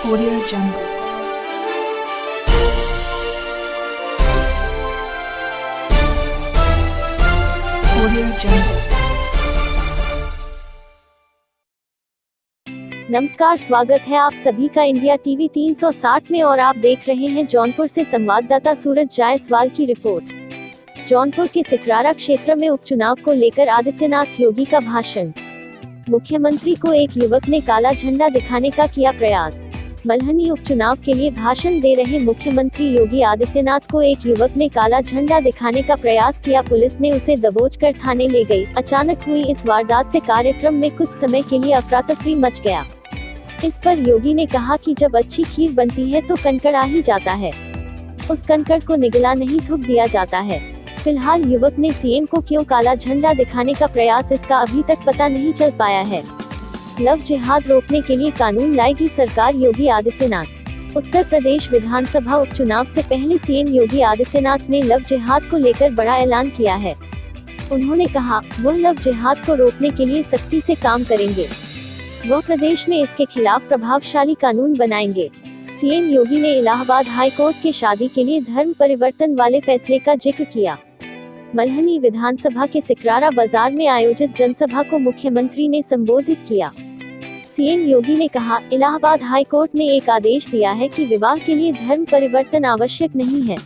Audio Jungle. Audio Jungle. नमस्कार, स्वागत है आप सभी का इंडिया टीवी 360 में और आप देख रहे हैं जौनपुर से संवाददाता सूरज जायसवाल की रिपोर्ट। जौनपुर के सिकरारा क्षेत्र में उपचुनाव को लेकर आदित्यनाथ योगी का भाषण। मुख्यमंत्री को एक युवक ने काला झंडा दिखाने का किया प्रयास। मल्हनी उपचुनाव के लिए भाषण दे रहे मुख्यमंत्री योगी आदित्यनाथ को एक युवक ने काला झंडा दिखाने का प्रयास किया। पुलिस ने उसे दबोचकर थाने ले गई। अचानक हुई इस वारदात से कार्यक्रम में कुछ समय के लिए अफरा-तफरी मच गया। इस पर योगी ने कहा कि जब अच्छी खीर बनती है तो कंकड़ आ ही जाता है, उस कंकड़ को निगला नहीं थूक दिया जाता है। फिलहाल युवक ने सीएम को क्यों काला झंडा दिखाने का प्रयास, इसका अभी तक पता नहीं चल पाया है। लव जिहाद रोकने के लिए कानून लाएगी सरकार, योगी आदित्यनाथ। उत्तर प्रदेश विधानसभा उपचुनाव से पहले सीएम योगी आदित्यनाथ ने लव जिहाद को लेकर बड़ा ऐलान किया है। उन्होंने कहा वह लव जिहाद को रोकने के लिए सख्ती से काम करेंगे। वह प्रदेश में इसके खिलाफ प्रभावशाली कानून बनाएंगे। सीएम योगी ने इलाहाबाद हाई कोर्ट के शादी के लिए धर्म परिवर्तन वाले फैसले का जिक्र किया। मल्हनी विधानसभा के सिकरारा बाजार में आयोजित जनसभा को मुख्यमंत्री ने संबोधित किया। सीएम योगी ने कहा, इलाहाबाद हाई कोर्ट ने एक आदेश दिया है कि विवाह के लिए धर्म परिवर्तन आवश्यक नहीं है,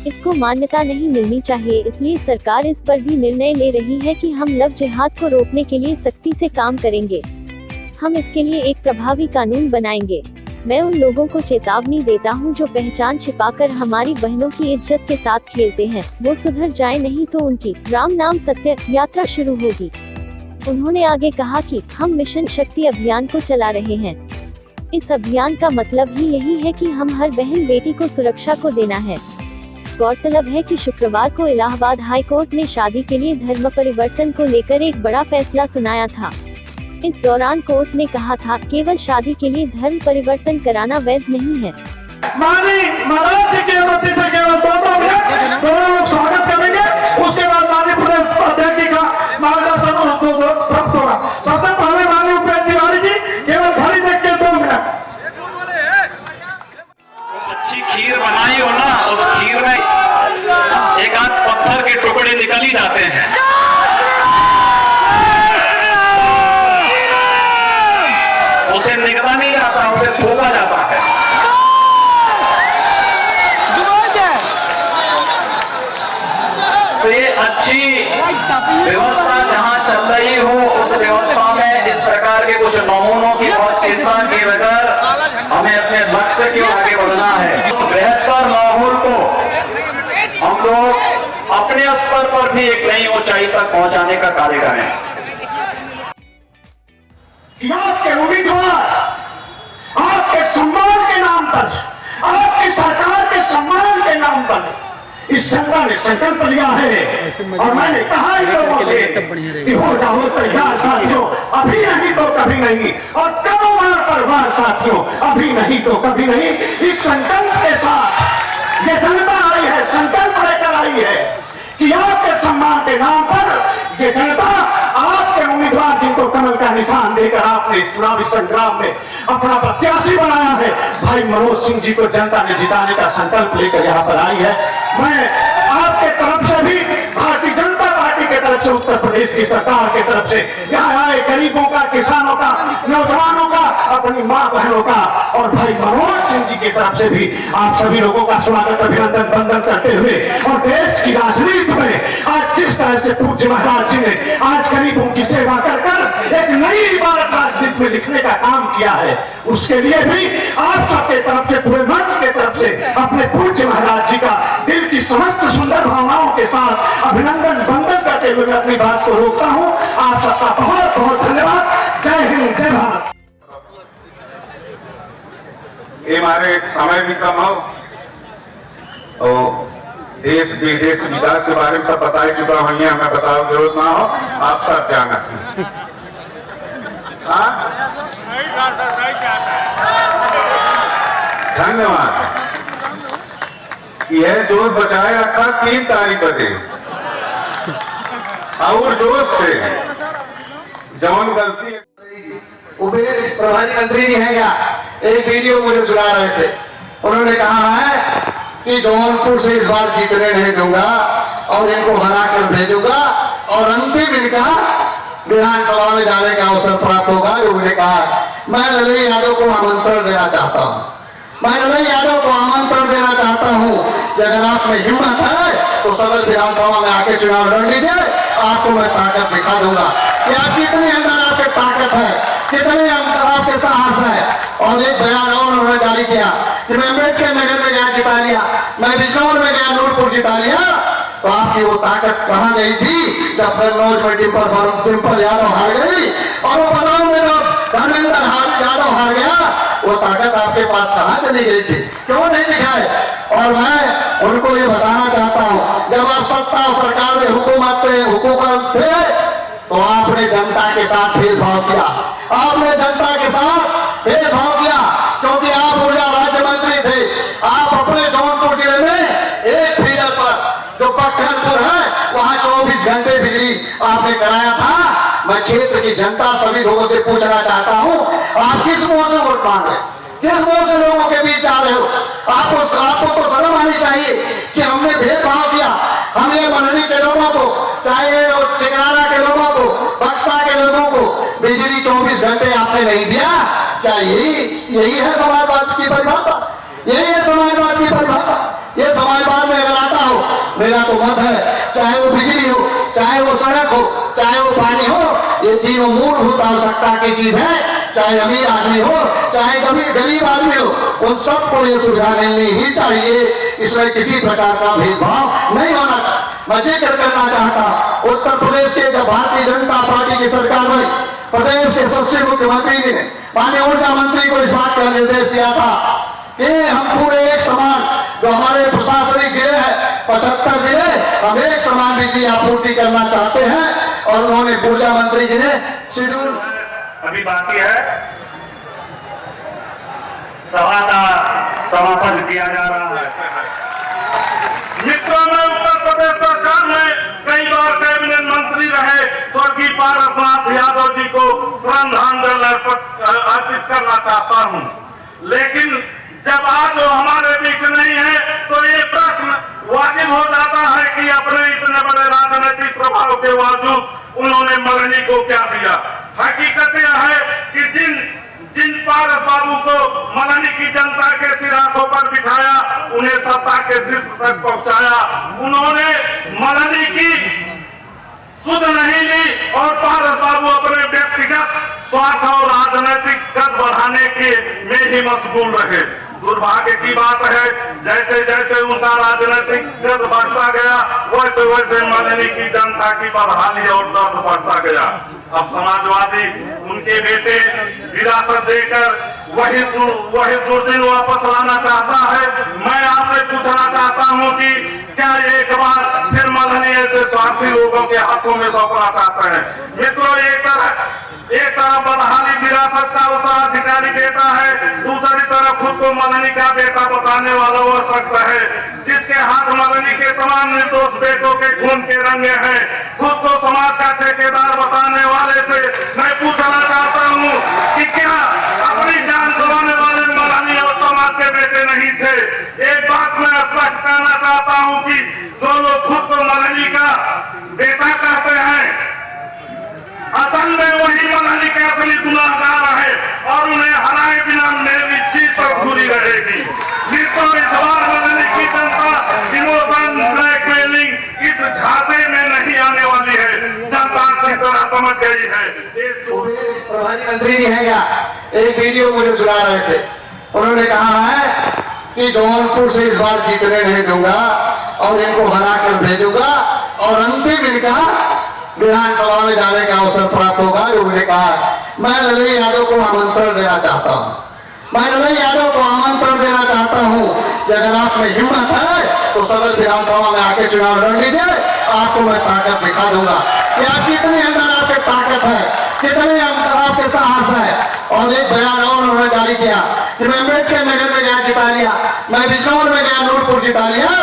इसको मान्यता नहीं मिलनी चाहिए। इसलिए सरकार इस पर भी निर्णय ले रही है कि हम लव जिहाद को रोकने के लिए सख्ती से काम करेंगे। हम इसके लिए एक प्रभावी कानून बनाएंगे। मैं उन लोगों को चेतावनी देता हूं जो पहचान छिपाकर हमारी बहनों की इज्जत के साथ खेलते हैं, वो सुधर जाए, नहीं तो उनकी राम नाम सत्य यात्रा शुरू होगी। उन्होंने आगे कहा कि हम मिशन शक्ति अभियान को चला रहे हैं। इस अभियान का मतलब ही यही है कि हम हर बहन बेटी को सुरक्षा को देना है। गौरतलब है कि शुक्रवार को इलाहाबाद हाई कोर्ट ने शादी के लिए धर्म परिवर्तन को लेकर एक बड़ा फैसला सुनाया था। इस दौरान कोर्ट ने कहा था, केवल शादी के लिए धर्म परिवर्तन कराना वैध नहीं है। माननीय महाराज जी की अनुमति से केवल 2 मिनट दोनों लोग स्वागत करेंगे, उसके बाद माननीय प्रदेश अध्यक्ष जी का मार्गदर्शन प्राप्त होगा। सबसे पहले माननीय उपेंद्र तिवारी जी केवल घड़ी देख के 2 मिनट। अच्छी खीर बनाई हो ना, उस खीर में एक आध पत्थर के टुकड़े निकल ही जाते हैं। उसे निगला नहीं जाता, उसे थूका जाता है। तो ये अच्छी व्यवस्था जहां चल रही हो, उस व्यवस्था में इस प्रकार के कुछ नमूनों की बहुत चिंता किए बगैर हमें अपने लक्ष्य की ओर आगे बढ़ना है। उस बेहतर माहौल को हम लोग अपने स्तर पर भी एक नई ऊंचाई तक पहुंचाने का कार्य करें। आपके उम्मीदवार आपके सम्मान के नाम पर, आपकी सरकार के सम्मान के नाम पर इस जनता ने संकल्प लिया है। और मैंने कहा इन लोगों से कि हो जाओ तैयार साथियों, अभी नहीं तो कभी नहीं, और करो बार पर बार साथियों, अभी नहीं तो कभी नहीं। इस संकल्प के साथ ये जनता आई है, संकल्प लेकर आई है कि आपके सम्मान के नाम पर ये जनता आपके उम्मीदवार जिनको कमल का निशान देकर आपने इस चुनावी संग्राम में अपना प्रत्याशी बनाया है, भाई मनोज सिंह जी को जनता ने जिताने का संकल्प लेकर यहाँ पर आई है। मैं आपके तरफ से भी, भारतीय जनता पार्टी के तरफ से, उत्तर प्रदेश की सरकार के तरफ से यहाँ आए गरीबों का, किसानों का, नौजवानों का, अपनी माँ बहनों का और भाई मनोज सिंह जी की तरफ से भी आप सभी लोगों का स्वागत, अभिनंदन, वंदन करते हुए, और देश की राजनीति में आज जिस तरह से पूज्य महाराज जी ने आज गरीबों की सेवा कर एक नई इबारत राजनीति में लिखने का काम किया है, उसके लिए भी आप सबके तरफ से, पूरे मंच के तरफ से अपने पूज्य महाराज जी का दिल की समस्त सुंदर भावनाओं के साथ अभिनंदन, वंदन करते हुए मैं अपनी बात को रोकता हूं। आप सबका बहुत बहुत धन्यवाद। जय हिंद, जय भारत। ये हमारे समय भी कम हो और देश विदेश के विकास के बारे में सब बता ही चुका हूँ, हमें बताओ जरूरत ना हो, आप सब जाना। धन्यवाद। यह जोश बचाएगा कल 3 तारीख बजे और जोश से जौन गलती प्रभारी मंत्री जी हैं क्या? एक वीडियो मुझे सुना रहे थे। उन्होंने कहा है कि जौनपुर से इस बार जीतने नहीं दूंगा और इनको हरा कर भेजूंगा और अंतिम इनका विधानसभा में जाने का अवसर प्राप्त होगा। उन्होंने कहा मैं ललई यादव को आमंत्रण देना चाहता हूं, मैं ललई यादव को आमंत्रण देना चाहता हूं कि अगर आप में हिम्मत है तो सदर विधानसभा में आके चुनाव लड़ लीजिए, आपको मैं ताकत दिखा दूंगा कि आप कितने अंदर आपके ताकत है, कितने अंदर आपके साहस है। और एक बयान और उन्होंने जारी किया कि मैं अम्बेडकर नगर में गया जिता लिया, मैं बिजनौर में गया नूरपुर जिता लिया, तो आपकी वो ताकत कहां गई थी जब कन्नौज में डिम्पल यादव हार गई और वो बदाऊं में जब धर्मेंद्र यादव हार गया, वो ताकत आपके पास कहां चली गई थी, क्यों नहीं दिखाए। और मैं उनको ये बताना चाहता हूं, जब आप सत्ता और सरकार में हुकूमत थे तो आपने जनता के साथ भेदभाव किया, आपने जनता के साथ भेदभाव किया, क्योंकि आप ऊर्जा राज्य मंत्री थे। आप अपने जौनपुर जिले में एक फीडर पर जो पट्टनपुर है वहां 24 घंटे बिजली आपने कराया था। मैं क्षेत्र की जनता सभी लोगों से पूछना चाहता हूं, आप किस मुंह से वोट मांग रहे, किस मुंह से लोगों के बीच जा रहे हो। आपको तो शर्म आनी चाहिए कि हमने भेदभाव किया, हमने मल्हनी के लोगों को, चाहे चिकराना के लोगों को, बक्सा के लोगों को बिजली 24 घंटे आपने नहीं दिया। क्या यही है समाजवाद की परिभाषा, यही है समाजवाद की परिभाषा। ये समाजवाद में अगर आता हो, मेरा तो मत है, चाहे वो बिजली हो, चाहे वो सड़क हो, चाहे वो पानी हो, ये तीनों मूलभूत आवश्यकता की चीज है। चाहे अमीर आदमी हो, चाहे गरीब आदमी हो, उन सबको ये सुविधा मिलनी ही चाहिए। इसमें किसी प्रकार का भेदभाव नहीं होना चाहिए। मैं जिक्र करना चाहता, उत्तर प्रदेश के जब भारतीय जनता पार्टी की सरकार बनी, प्रदेश के सबसे मुख्यमंत्री जी ने माननीय ऊर्जा मंत्री को इस बात का निर्देश दिया था कि हम पूरे एक समान, जो हमारे प्रशासनिक जिले हैं 75 जिले, हम एक समान बिजली आपूर्ति करना चाहते हैं। और उन्होंने ऊर्जा मंत्री जी ने शेड्यूल अभी बाकी है, सभा का समापन किया जा रहा है। मित्रों में उत्तर प्रदेश सरकार में कई बार कैबिनेट मंत्री रहे स्वर्गीय पारसनाथ यादव जी को श्रद्धांजलि अर्पित करना चाहता हूं, लेकिन जब आज वो हमारे बीच नहीं है तो ये प्रश्न वाजिब हो जाता है कि अपने इतने बड़े राजनीतिक प्रभाव के बावजूद उन्होंने मल्हनी को क्या दिया। हकीकत यह है कि जिन पारस बाबू को मल्हनी की जनता के सिराखों पर बिठाया, उन्हें सत्ता के शीर्ष तक पहुंचाया, उन्होंने मल्हनी की सुध नहीं ली और पारस बाबू अपने व्यक्तिगत स्वार्थ और राजनीतिक कद बढ़ाने के में ही मशगूल रहे। दुर्भाग्य की बात है, जैसे जैसे उनका राजनीतिक कद बढ़ता गया, वैसे वैसे मल्हनी की जनता की बदहाली और दर्द बढ़ता गया। अब समाजवादी उनके बेटे विरासत देकर वही दुर्दिन वापस लाना चाहता है। मैं आपसे पूछना चाहता हूं कि क्या एक बार फिर मल्हनी ऐसे स्वार्थी लोगों के हाथों में सौंपना चाहते हैं। मित्रों, एक तरफ बदहाली विरासत का उत्तराधिकारी बेटा है, दूसरी तरफ खुद को मल्हनी का बेटा बताने वाला वो शख्स है जिसके हाथ मल्हनी के तमाम निर्दोष बेटों के खून के रंगे हैं। खुद को समाज का ठेकेदार बताने वाले से मैं पूछना चाहता हूं कि क्या अपनी जान गंवाने वाले मल्हनी और समाज के बेटे नहीं थे। एक बात मैं स्पष्ट करना चाहता हूं कि जो लोग खुद को मल्हनी का बेटा कहते हैं, असल में वही मल्हनी के असली गुनाहगार है और उन्हें हराए बिना मेरी जीत पर पूरी रहेगी। मित्रों, इस बार मल्हनी की जनता इमोशन ब्लैकमेलिंग इस झांसे में नहीं आने वाली है। जनता अच्छी तरह समझ गई है। प्रभारी मंत्री जी हैं क्या, एक वीडियो मुझे सुना रहे थे। उन्होंने कहा है कि जौनपुर से इस बार जीतने नहीं दूंगा और इनको हरा कर भेजूंगा और अंतिम इनका विधानसभा में जाने का अवसर प्राप्त होगा। उन्होंने कहा मैं ललई यादव को आमंत्रण देना चाहता हूं, मैं ललई यादव को आमंत्रण देना चाहता हूं कि अगर आप में हिम्मत है तो सदर विधानसभा में आके चुनाव लड़ लीजिए, आपको मैं ताकत दिखा दूंगा कि आप कितने अंदर आपके ताकत है, कितने अंदर आपके साहस है। और एक बयान और उन्होंने जारी किया कि मैं अम्बेडकर नगर में गया जिता लिया, मैं बिजनौर में गया नूरपुर जिता लिया,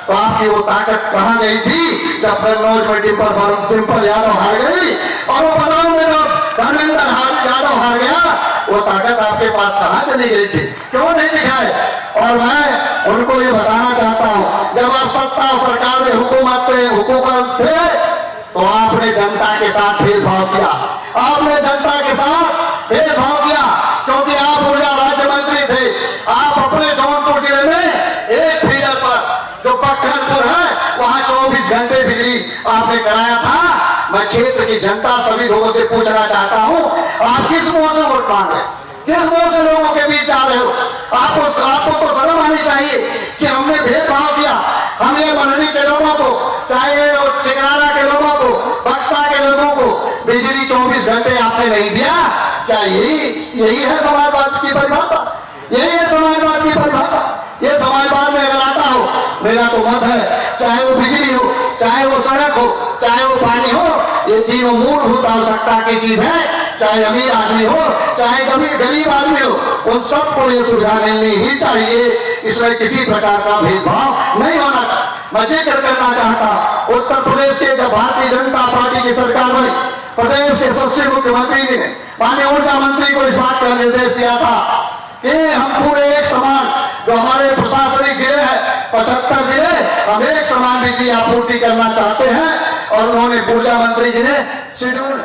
तो आपकी वो ताकत कहां गई थी जब कन्नौज में डिम्पल यादव हार गई और वो बदाऊं में जब धर्मेंद्र यादव हार गया, वो ताकत आपके पास कहाँ चली गई थी, क्यों नहीं दिखाए? और मैं उनको ये बताना चाहता हूँ, जब आप सत्ता और सरकार में हुकूमत थे तो आपने जनता के साथ भेदभाव किया, आपने जनता के साथ भेदभाव किया, क्योंकि आप ऊर्जा राज्य मंत्री थे। आप अपने जौनपुर जिले में एक फीडर पर जो पट्टनपुर है वहां 24 घंटे बिजली आपने कराया था। मैं क्षेत्र की जनता सभी लोगों से पूछना चाहता हूं, आप किस मुंह से वोट मांग रहे, किस मुंह से लोगों के बीच जा रहे हो? आपको तो शर्म आनी चाहिए कि हमने भेदभाव किया, हमने मनरी के लोगों को, चाहे चिकराना के लोगों को, बक्सा के लोगों को बिजली 24 घंटे आपने नहीं दिया। क्या यही है समाजवाद की परिभाषा? यही है समाजवाद की परिभाषा? ये समाजवाद में अगर आता हो, मेरा तो मत है, चाहे वो बिजली हो, चाहे वो सड़क हो, चाहे वो पानी हो, ये तीनों मूलभूत आवश्यकता की चीज है। चाहे अमीर आदमी हो, चाहे गरीब आदमी हो, उन सबको ये सुविधा मिलनी ही चाहिए। इसमें किसी प्रकार का भेदभाव नहीं होना चाहिए। मैं जिक्र करना चाहता, उत्तर प्रदेश के जब भारतीय जनता पार्टी की सरकार बनी, प्रदेश के सबसे मुख्यमंत्री जी ने माननीय ऊर्जा मंत्री को इस बात का निर्देश दिया था कि हम पूरे एक समान, जो हमारे प्रशासनिक जिले हैं 75 जिले, हम एक समान बिजली आपूर्ति करना चाहते हैं। और उन्होंने ऊर्जा मंत्री जी ने शेड्यूल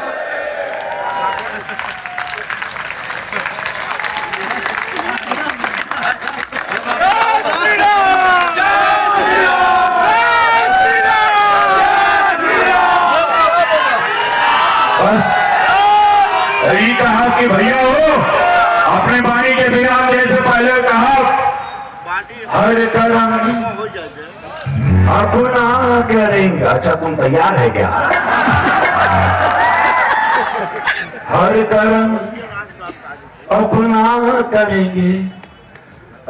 बस यही कहा कि भैया हो, अपने वाणी के विराम जैसे पहले कहा, हर कर्म अपना करेंगे। अच्छा तुम तैयार है क्या? हर कर्म अपना करेंगे,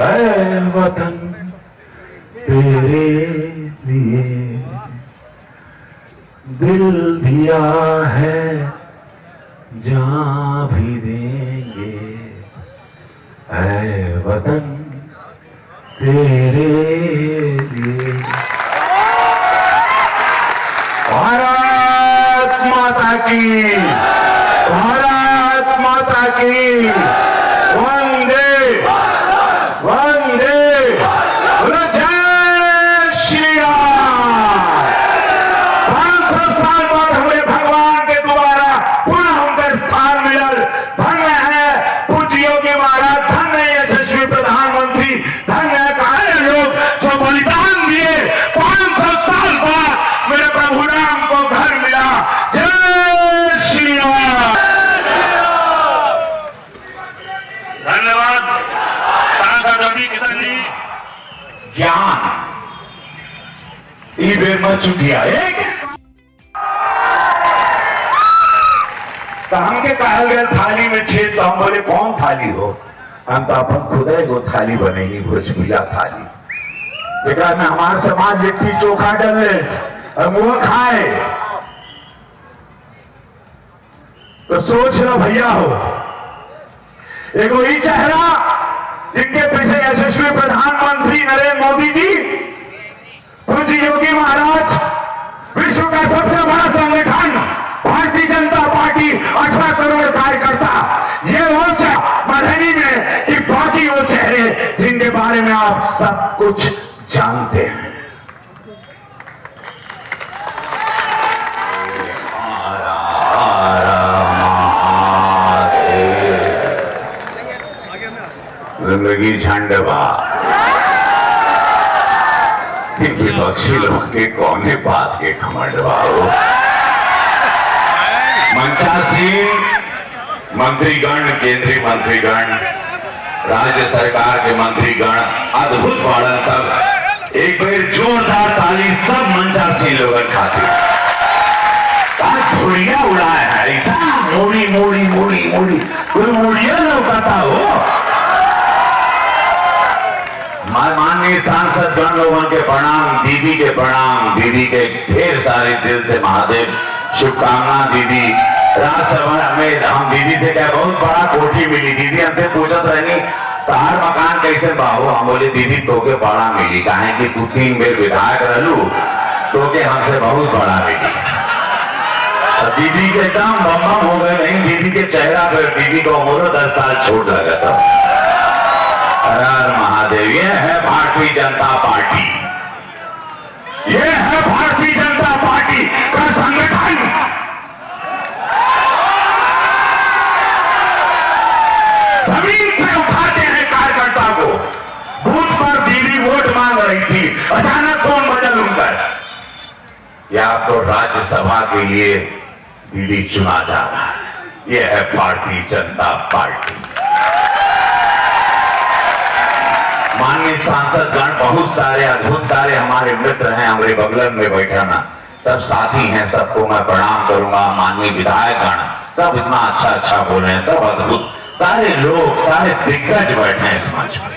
ऐ वतन तेरे लिए दिल दिया है, जान भी देंगे, ऐ वतन तेरे लिए। भारत माता की, भारत माता की, वंदे वंदे, जय श्री राम। 500 साल बाद हमें भगवान के द्वारा पुनः उनका स्थान मिलल। धन्य है पूज्य योगी महाराज, धन्य है यशस्वी प्रधानमंत्री, धन्य है कार्य लोग जो बलिदान दिए। 500 साल बाद मेरे प्रभु राम को घर मिला। जय श्री राम। धन्यवाद सांसद रवि किशन जी। ज्ञान ई बेर मच चुकी है। तो हमके कहल गए थाली में छेद, तो हम बोले कौन थाली हो? हम तो अपन खुद एगो थाली बनेगी, भोजपुरिया थाली, जेकरा में हमारे समाज लिट्टी चोखा डले और मुंह खाए। तो सोच लो भैया हो, एगो ही चेहरा जिनके पीछे यशस्वी प्रधानमंत्री नरेंद्र मोदी जी, पूज्य योगी महाराज, विश्व का सबसे बड़ा संगठन भारतीय जनता पार्टी, 18 करोड़ कार्यकर्ता, ये वो मधुबनी में कि बाकी वो चेहरे जिनके बारे में आप सब कुछ जानते हैं। जिंदगी झंडवा विपक्षी लोग के कौने बात के खमंडवा हो। मंचासीन मंत्रीगण, केंद्रीय मंत्रीगण, राज्य सरकार के मंत्रीगण अद्भुत बाड़न सब। एक बार जोरदार ताली सब मंचासीन लोग खाते। धुड़िया उड़ाया है ऐसा, मूड़ी मूड़ी मूड़ी मूड़ी, कोई मूड़िया लौकाता हो। माननीय सांसद गण लोगों के प्रणाम, दीदी के प्रणाम, दीदी के ढेर सारे दिल से महादेव शुभकामना। दीदी राज्यसभा में हम दीदी से क्या बहुत बड़ा कोठी मिली। दीदी हमसे पूछत रहनी तार मकान कैसे बाहो, हम बोले दीदी तोके बड़ा मिली, काहे कि तू 3 बेर विधायक रहलू, तोके हमसे बहुत बड़ा मिली। दीदी के दाम बम बम हो गए। नहीं, दीदी के चेहरा पर दीदी को उम्र 10 साल छोट लगा था। हर हर महादेव। ये है भारतीय जनता पार्टी, ये है भारतीय जनता पार्टी का संगठन। जमीन से उठाते हैं कार्यकर्ता को। बूथ पर दीदी वोट मांग रही थी, अचानक फोन बदल उनकर, या आपको राज्यसभा के लिए दीदी चुना जा रहा है। यह है भारतीय जनता पार्टी। माननीय सांसद गण बहुत सारे, अद्भुत सारे हमारे मित्र हैं, हमारे बगल में बैठे ना, सब साथी हैं, सबको मैं प्रणाम करूंगा। माननीय विधायक गण सब इतना अच्छा अच्छा बोल रहे हैं, सब अद्भुत सारे लोग, सारे दिग्गज बैठे हैं इस मंच पर,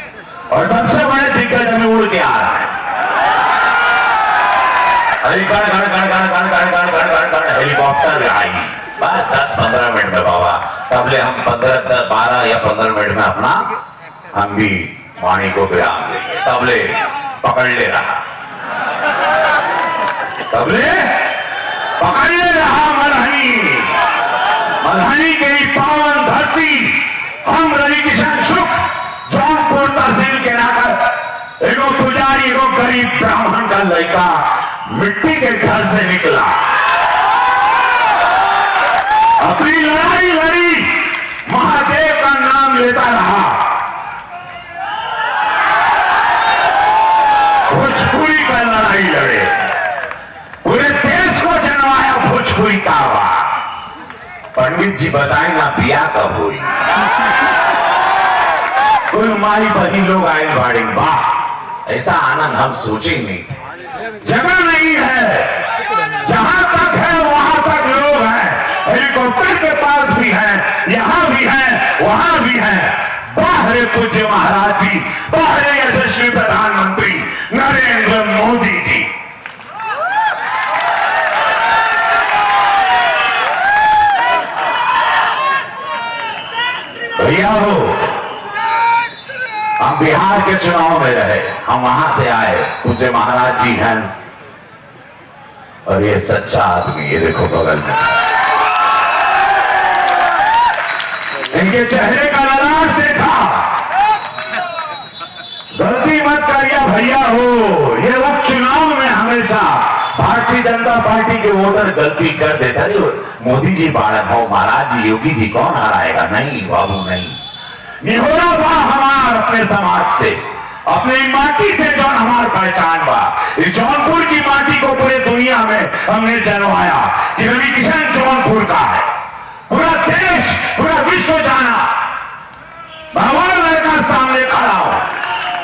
और सबसे बड़े दिग्गज हमें उड़ के आ रहा है। हेलीकॉप्टर आई बस 10-15 मिनट में बाबा, तबले हम 12 या 15 मिनट में अपना हम भी वाणी को विराम देंगे। तबले पकड़ ले रहा, तबले पकड़ ले रहा मलहनी, मलहनी के पावन धरती। हम रवि किशन शुक्ल जौनपुर तहसील के नाकर एगो पुजारी, एगो गरीब ब्राह्मण का लड़का मिट्टी के घर से निकला, अपनी लड़ाई लड़ी, महादेव का नाम लेता रहा, भोजपुरी का लड़ाई लड़े, पूरे देश को जनवाया भोजपुरी का आवाज। पंडित जी बताएं ना बिया कब हुई? कुल माई बही लोग आए बाड़ी, वाह ऐसा आनंद हम सोचे नहीं थे। जगह नहीं है, जहां तक है वहां तक लोग हैं, हेलीकॉप्टर के पास भी हैं, यहां भी हैं, वहां भी हैं। बाहरे पूज्य महाराज जी, बाहरे यशस्वी प्रधानमंत्री नरेंद्र मोदी जी। भैया हो, हम बिहार के चुनाव में रहे, हम वहां से आए, पूज्य महाराज जी हैं, और ये सच्चा आदमी, ये देखो बगल में, इनके चेहरे का ललाट देखा। गलती मत करिए भैया हो, ये वक्त चुनाव में हमेशा भारतीय जनता पार्टी के वोटर गलती कर देता। मोदी जी बाढ़ हो, महाराज जी, योगी जी कौन हराएगा? नहीं बाबू नहीं, निहोरा बा हमार अपने समाज से, अपनी माटी से जो हमार पहचान बा। इस जौनपुर की माटी को पूरे दुनिया में हमने जनवाया कि रवि किशन जौनपुर का है। पूरा देश, पूरा विश्व जाना। भगवान लड़का सामने खड़ा हो,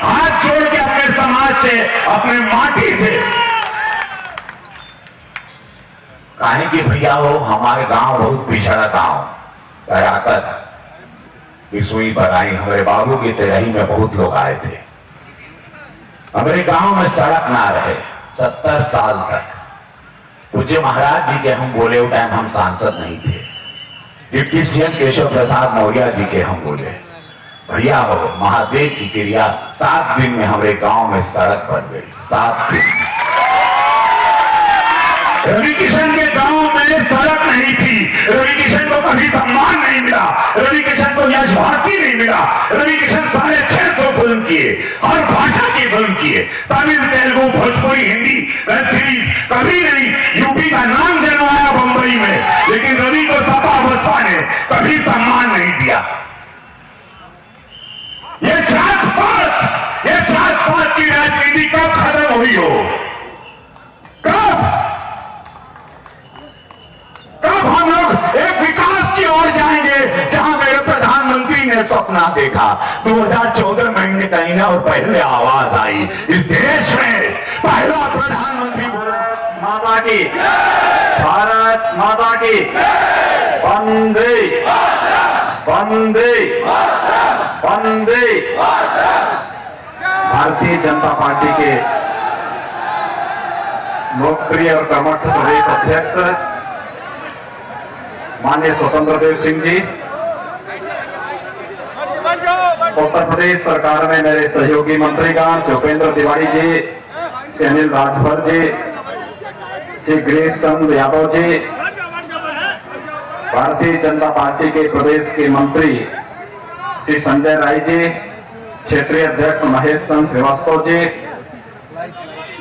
हाथ जोड़ के अपने समाज से, अपने माटी से, काहे कि भैया हो, हमारे गांव बहुत पिछड़ा गांव, कराकत की सुई पर आई। हमारे बाबू की तेरही में बहुत लोग आए थे। हमारे गांव में सड़क ना रहे 70 साल तक। पूज्य महाराज जी के हम बोले, उस टाइम हम सांसद नहीं थे, डिप्टी सीएम केशव प्रसाद मौर्य जी के हम बोले, भैया हो, महादेव की क्रिया 7 दिन में हमारे गांव में सड़क बन गई। 7 दिन। रवि किशन के गांव में सड़क नहीं थी, रवि किशन को कभी सम्मान नहीं मिला, रवि किशन को यश भारती नहीं मिला। रवि किशन 650 फिल्म किए, हर भाषा की फिल्म किए, तमिल, तेलुगु, भोजपुरी, हिंदी वेब सीरीज, कभी नहीं यूपी का नाम जनवाया बंबई में, लेकिन रवि को सपा बसपा ने कभी सम्मान नहीं दिया। ये जात पात की राजनीति कब खत्म हुई हो? कब हम लोग एक विकास की ओर जाएंगे जहां मेरे प्रधानमंत्री ने सपना देखा? 2014 महीने कहीं ना और पहले आवाज आई इस देश में, पहला प्रधानमंत्री बोला माता की, भारत माता की, वंदे वंदे वंदे। भारतीय जनता पार्टी के लोकप्रिय और कर्मठ प्रदेश अध्यक्ष माननीय स्वतंत्र देव सिंह जी, उत्तर प्रदेश सरकार में मेरे सहयोगी मंत्रीगण श्री उपेंद्र तिवारी जी, श्री अनिल राजभर जी, श्री गिरीश चंद्र यादव जी, भारतीय जनता पार्टी के प्रदेश के मंत्री श्री संजय राय जी, क्षेत्रीय अध्यक्ष महेश चंद्र श्रीवास्तव जी,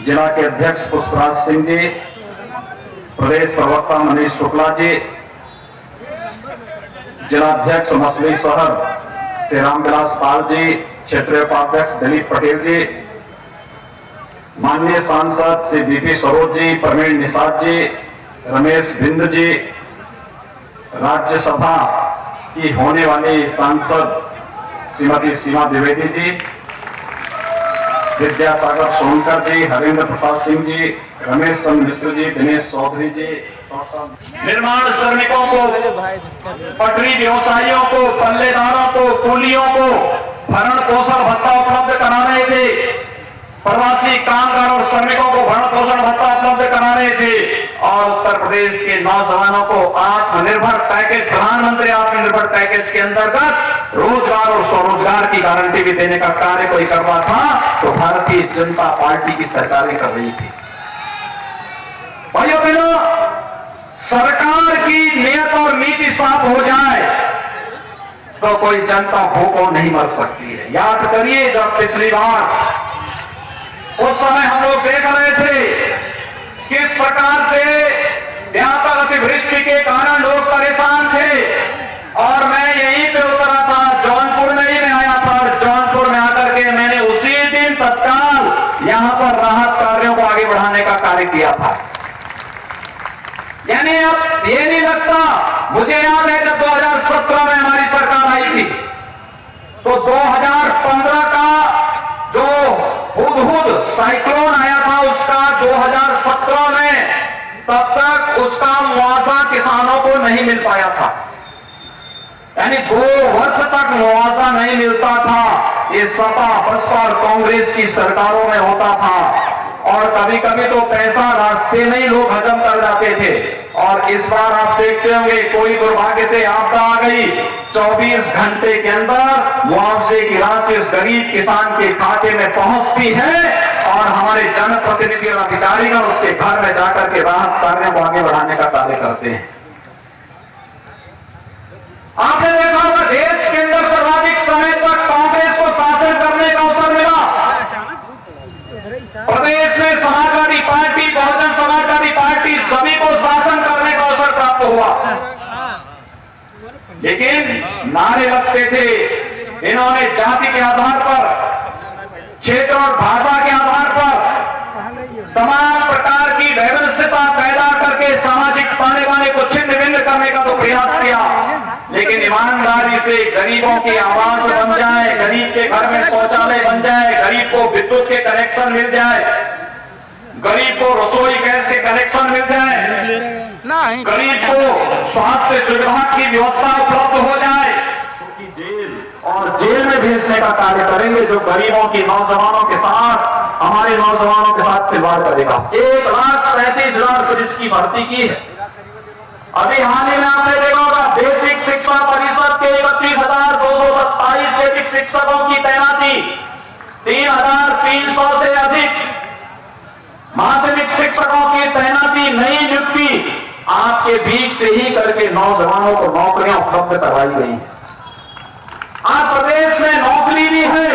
जिला के अध्यक्ष पुष्पराज सिंह जी, प्रदेश प्रवक्ता मनीष शुक्ला जी, जिला अध्यक्ष मछली शहर श्री रामविलास पाल जी, क्षेत्रीय उपाध्यक्ष दिलीप पटेल जी, माननीय सांसद श्री बीपी सरोज जी, प्रवीण निषाद जी, रमेश बिंद जी, राज्यसभा की होने वाली सांसद श्रीमती सीमा द्विवेदी जी, विद्यासागर सोनकर जी, हरेंद्र प्रसाद सिंह जी, रमेश चंद्र मिश्र जी, दिनेश चौधरी जी, निर्माण श्रमिकों को, पटरी व्यवसायियों को, पल्लेदारों को, कूलियों को भरण पोषण भत्ता उपलब्ध करा रहे थे, प्रवासी कामगार और श्रमिकों को भरण पोषण भत्ता उपलब्ध करा रहे थे, और उत्तर प्रदेश के नौजवानों को आत्मनिर्भर पैकेज, प्रधानमंत्री आत्मनिर्भर पैकेज के अंतर्गत रोजगार और स्वरोजगार की गारंटी भी देने का कार्य कोई कर रहा था तो भारतीय जनता पार्टी की सरकारें कर रही थी। भाइयों बहनों, सरकार की नीयत और नीति साफ हो जाए तो कोई जनता भूखों नहीं मर सकती है। याद करिए, जब पिछली बार उस समय हम लोग देख रहे थे किस प्रकार से व्यापक अतिवृष्टि के कारण लोग परेशान थे, और मैं यहीं पे उतरा था, जौनपुर में ही मैं आया था, और जौनपुर में आकर के मैंने उसी दिन तत्काल यहां पर राहत कार्यों को आगे बढ़ाने का कार्य किया था। यानी अब ये नहीं लगता, मुझे याद है जब 2017 में हमारी सरकार आई थी तो 2015 का जो हुदहुद साइक्लोन आया था उसका 2017 में तब तक उसका मुआवजा किसानों को नहीं मिल पाया था, यानी 2 वर्ष तक मुआवजा नहीं मिलता था। ये सपा, बसपा और कांग्रेस की सरकारों में होता था, और कभी कभी तो पैसा रास्ते में ही लोग हजम कर जाते थे। और इस बार आप देखते होंगे कोई दुर्भाग्य से आपदा आ गई, 24 घंटे के अंदर मुआवजे की राशि उस गरीब किसान के खाते में पहुंचती है, और हमारे जनप्रतिनिधि और अधिकारीगण उसके घर में जाकर के राहत कार्यों को आगे बढ़ाने का कार्य करते हैं। आपने देखा होगा देश के अंदर सर्वाधिक समय तक कांग्रेस को शासन करने का अवसर मिला। प्रदेश में समाजवादी पार्टी, बहुजन समाजवादी पार्टी सभी को शासन करने का अवसर प्राप्त हुआ, लेकिन नारे लगते थे। इन्होंने जाति के आधार पर, क्षेत्र और भाषा के आधार पर तमाम प्रकार की वैमनस्यता पैदा करके सामाजिक ताने बाने को छिन्न भिन्न करने का तो प्रयास किया, लेकिन ईमानदारी से गरीबों की आवास बन जाए, गरीब के घर में शौचालय बन जाए, गरीब को विद्युत के कनेक्शन मिल जाए, गरीब को रसोई गैस के कनेक्शन मिल जाए, गरीब को स्वास्थ्य सुविधा की व्यवस्था उपलब्ध हो जाए, और जेल में भेजने का कार्य करेंगे जो गरीबों की नौजवानों के साथ, हमारे नौजवानों के साथ खिलवाड़ करेगा। 1,37,000 पुलिस की भर्ती की है। अभी हाल ही में आपने देखा होगा बेसिक शिक्षा परिषद के 31,227 से अधिक शिक्षकों की तैनाती, 3,300 से अधिक माध्यमिक शिक्षकों की तैनाती, नई नियुक्ति आपके बीच से ही करके नौजवानों को नौकरियां उपलब्ध करवाई गई है। आज प्रदेश में नौकरी भी है,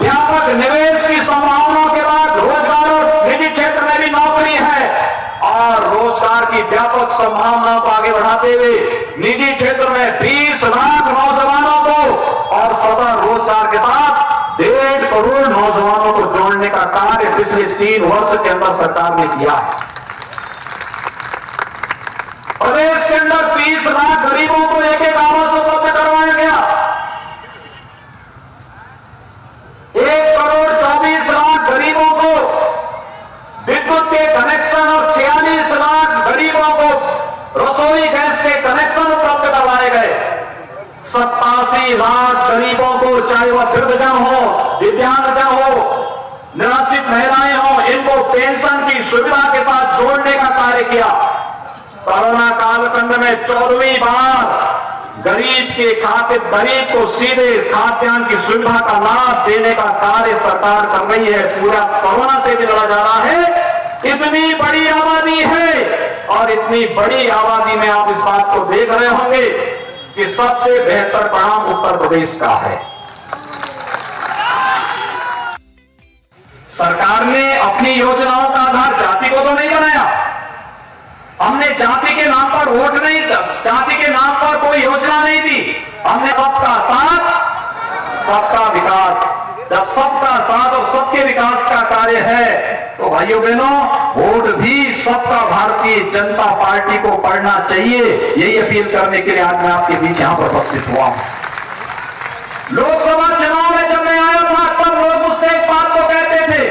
व्यापक निवेश की संभावनाओं के बाद रोजगार और निजी क्षेत्र में भी नौकरी है, और रोजगार की व्यापक संभावनाओं को आगे बढ़ाते हुए निजी क्षेत्र में 20 लाख नौजवानों को और स्वतः रोजगार के साथ 1.5 करोड़ नौजवानों को जोड़ने का कार्य पिछले 3 वर्ष के अंदर सरकार ने किया है। प्रदेश के अंदर 30 लाख गरीबों को एक आवास उपलब्ध करवाया गया, 1,24,00,000 गरीबों को विद्युत के कनेक्शन और 46 लाख गरीबों को रसोई गैस के कनेक्शन उपलब्ध करवाए गए। 87 लाख गरीबों को, चाहे वह वृद्धजन हो, दिव्यांगजन हो, निराश्रित महिलाएं हो, इनको पेंशन की सुविधा के साथ जोड़ने का कार्य किया। कोरोना कालखंड में 14वीं बार गरीब के खाते, गरीब को सीधे खाद्यान्न की सुविधा का लाभ देने का कार्य सरकार कर रही है। पूरा कोरोना से भी लड़ा जा रहा है। इतनी बड़ी आबादी है, और इतनी बड़ी आबादी में आप इस बात को देख रहे होंगे कि सबसे बेहतर परिणाम उत्तर प्रदेश का है। सरकार ने अपनी योजनाओं का आधार जाति को तो नहीं बनाया। हमने जाति के नाम पर वोट नहीं, जाति के नाम पर कोई योजना नहीं दी। हमने सबका साथ सबका विकास। जब सबका साथ और सबके विकास का कार्य है तो भाइयों बहनों, वोट भी सबका भारतीय जनता पार्टी को पड़ना चाहिए। यही अपील करने के लिए आज मैं आपके बीच यहां पर उपस्थित हुआ हूं। लोकसभा चुनाव में जब मैं आया था तब लोग मुझसे एक बात को कहते थे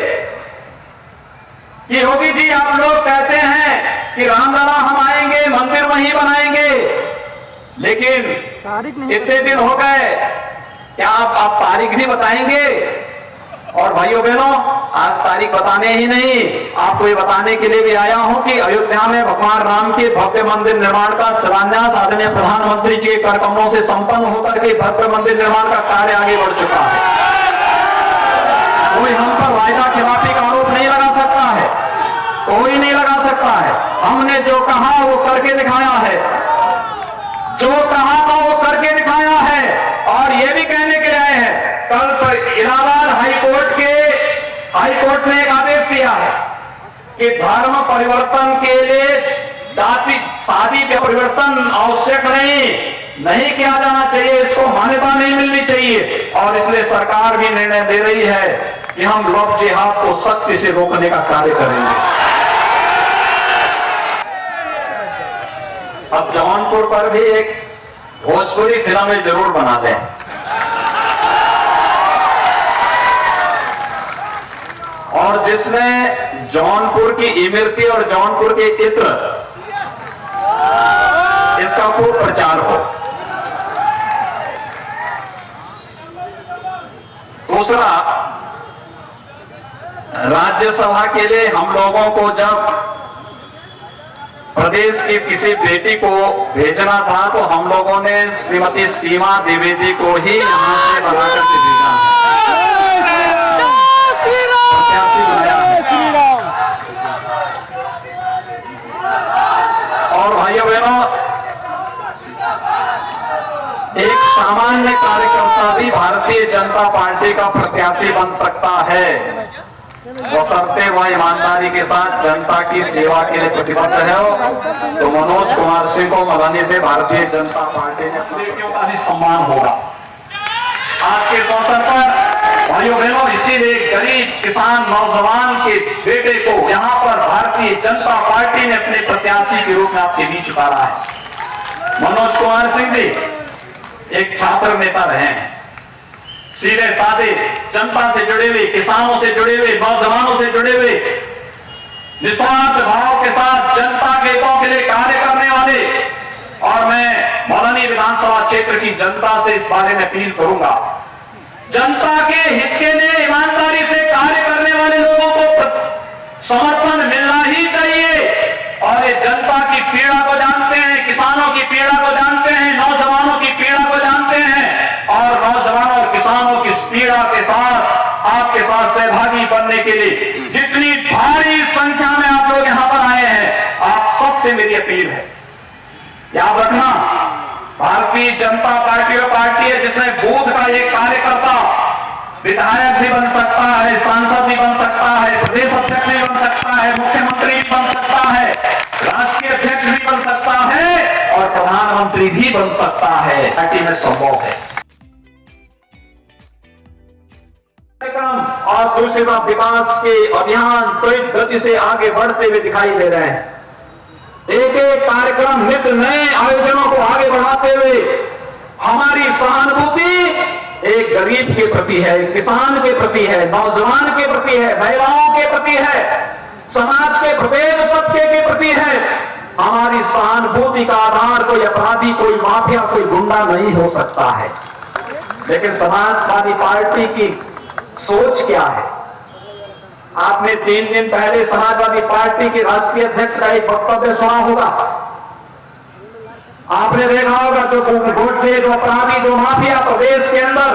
कि योगी जी, आप लोग कहते हैं कि रामलला हम आएंगे, मंदिर वहीं बनाएंगे, लेकिन इतने दिन हो गए, क्या आप तारीख भी बताएंगे? और भाइयों बहनों, आज तारीख बताने ही नहीं, आपको ये बताने के लिए भी आया हूं कि अयोध्या में भगवान राम के भव्य मंदिर निर्माण का शिलान्यास आदरणीय प्रधानमंत्री जी के कर कमलों से संपन्न होकर के भव्य मंदिर निर्माण का कार्य आगे बढ़ चुका है। कोई हम पर वायदा खिलाफी का आरोप नहीं लगा सकता है, कोई नहीं लगा सकता है। हमने जो कहा वो करके दिखाया है, जो कहा था वो करके दिखाया है। और ये भी कहने के लिए आए हैं, कल पर इलाहाबाद हाईकोर्ट ने एक आदेश दिया है कि धर्म परिवर्तन के लिए जाति शादी का परिवर्तन आवश्यक नहीं किया जाना चाहिए, इसको मान्यता नहीं मिलनी चाहिए। और इसलिए सरकार भी निर्णय दे रही है कि हम लव जिहाद को सख्ती से रोकने का कार्य करेंगे। अब जौनपुर पर भी एक भोजपुरी फिल्म जरूर बना दें। और जिसमें जौनपुर की इमरती और जौनपुर के इत्र, इसका खूब प्रचार हो। दूसरा, राज्यसभा के लिए हम लोगों को जब प्रदेश की किसी बेटी को भेजना था तो हम लोगों ने श्रीमती सीमा द्विवेदी को ही यहां से बनाकर के भेजा है, प्रत्याशी बनाया है। और भाइयों बहनों, एक सामान्य कार्यकर्ता भी भारतीय जनता पार्टी का प्रत्याशी बन सकता है, बशर्ते वह ईमानदारी के साथ जनता की सेवा के लिए प्रतिबद्ध है। तो मनोज कुमार सिंह को मनाने से भारतीय जनता पार्टी ने बेटियों का भी सम्मान होगा। आज के अवसर पर भाइयों बहनों, इसीलिए गरीब किसान नौजवान के बेटे को यहाँ पर भारतीय जनता पार्टी ने अपने प्रत्याशी के रूप में आपके बीच उतारा है। मनोज कुमार सिंह जी एक छात्र नेता रहे हैं, सीधे साधे जनता से जुड़े हुए, किसानों से जुड़े हुए, नौजवानों से जुड़े हुए, निस्वार्थ भाव के साथ जनता के हितों के लिए कार्य करने वाले। और मैं मौलानी विधानसभा क्षेत्र की जनता से इस बारे में अपील करूंगा, जनता के हित के लिए ईमानदारी से कार्य करने वाले लोगों को समर्थन मिलना ही चाहिए। और ये जनता की पीड़ा को जानते हैं, किसानों की पीड़ा को जानते हैं, नौजवानों की पीड़ा को जानते हैं। और नौजवानों और किसानों की पीड़ा के साथ आपके साथ सहभागी बनने के लिए जितनी भारी संख्या में आप लोग यहां पर आए हैं, आप सबसे मेरी अपील है, याद रखना, भारतीय जनता पार्टी वो पार्टी है जिसमें बूथ का एक कार्यकर्ता विधायक भी बन सकता है, सांसद भी बन सकता है, प्रदेश अध्यक्ष भी बन सकता है, मुख्यमंत्री भी बन सकता है, राष्ट्रीय अध्यक्ष भी बन सकता है और प्रधानमंत्री भी बन सकता है। पार्टी में संभव है। और दूसरी बात, विकास के अभियान त्वरित गति से आगे बढ़ते हुए दिखाई दे रहे हैं। एक एक कार्यक्रम, नित्य नए आयोजनों को आगे बढ़ाते हुए हमारी सहानुभूति एक गरीब के प्रति है, किसान के प्रति है, नौजवान के प्रति है, महिलाओं के प्रति है, समाज के प्रत्येक तबके के प्रति है। हमारी सहानुभूति का आधार कोई अपराधी, कोई माफिया, कोई गुंडा नहीं हो सकता है। लेकिन समाजवादी पार्टी की सोच क्या है? आपने 3 दिन पहले समाजवादी पार्टी के राष्ट्रीय अध्यक्ष का एक वक्तव्य सुना होगा। आपने देखा होगा जो गोडसे, जो अपराधी, जो माफिया प्रदेश के अंदर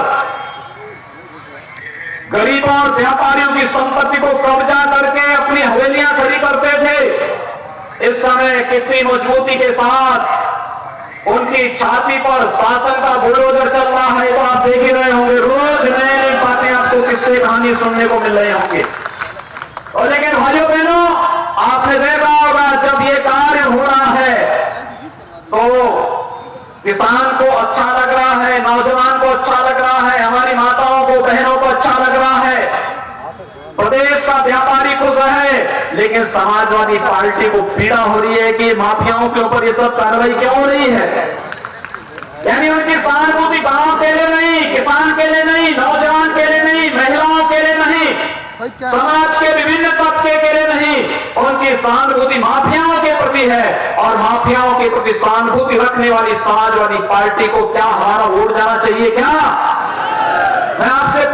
गरीबों और व्यापारियों की संपत्ति को कब्जा करके अपनी हवेलियां खड़ी करते थे, इस समय कितनी मजबूती के साथ उनकी छाती पर शासन का बुलडोजर चल रहा है, तो आप देख ही रहे होंगे। रोज नई नई बातें आपको किस्से कहानी सुनने को मिल रहे होंगे। और लेकिन भाइयों बहनों, आपने देखा होगा जब ये कार्य हो रहा है तो किसान को अच्छा लग रहा है, नौजवान को अच्छा लग रहा है, हमारी माताओं को, बहनों को अच्छा लग रहा है, प्रदेश का व्यापारी खुश है। लेकिन समाजवादी पार्टी को पीड़ा हो रही है कि माफियाओं के ऊपर ये सब कार्रवाई क्यों हो रही है। यानी उनकी सहानुभूति गांव के लिए नहीं, किसान के लिए नहीं, नौजवान के लिए नहीं, महिलाओं के लिए नहीं, समाज के विभिन्न तबके के लिए नहीं, उनकी सहानुभूति माफियाओं के प्रति है। और माफियाओं के प्रति सहानुभूति रखने वाली समाजवादी पार्टी को क्या हमारा वोट जाना चाहिए क्या? मैं आपसे